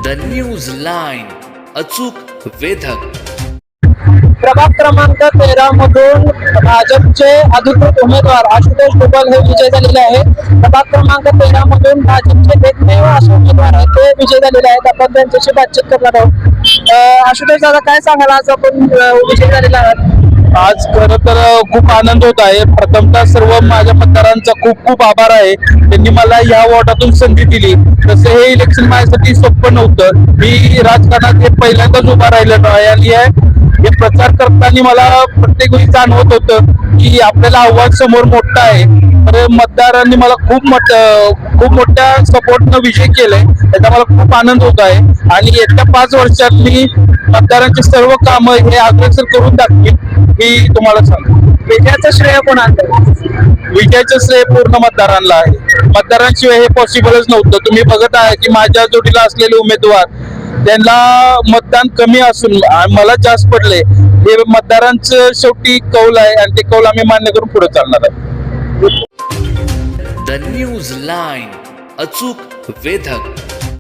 The news line, अचूक वेधक. प्रभाग क्रमांक 13 मधून भाजपचे अधिकृत उमेदवार आशुतोष डुबल हे विजय झालेले आहे. प्रभाग क्रमांक 13 मधून भाजपचे एकमेव असे उमेदवार आहेत ते विजय झालेले आहेत. आपण त्यांच्याशी बातचीत करणार आहोत. आशुतोष दादा, काय सांगाल, आज आपण विजय झालेला आहात? आज खरं तर खूप आनंद होत आहे. प्रथमतः सर्व माझ्या मतदारांचा खूप खूप आभार आहे. त्यांनी मला या वॉर्डातून संधी दिली. तसं हे इलेक्शन माझ्यासाठी सोपं नव्हतं. मी राजकारणात हे पहिल्यांदाच उभा राहिलेलो आहे आणि हे प्रचार करताना मला प्रत्येक वेळी जाणवत होतं की आपल्याला आव्हान समोर मोठं आहे. तर मतदारांनी मला खूप मोठ्या सपोर्टनं विजय केलाय. त्याचा मला खूप आनंद होत आहे आणि येत्या 5 वर्षात मी मतदारांची सर्व कामं हे अग्रेसर करून दाखवीन ही तुम्हाला सांगतो. विजयाचं श्रेय कोणाला? विजयाचं श्रेय पूर्ण मतदारांना आहे. मतदारांशिवाय हे पॉसिबलच नव्हतं. तुम्ही बघत आहे की माझ्या जोडीला असलेले उमेदवार त्यांना मतदान कमी असून मला जास्त पडले. हे मतदारांचं शेवटी कौल आहे आणि ते कौल आम्ही मान्य करून पुढे चालणार आहे. द न्यूज लाईन, अचूक वेधक.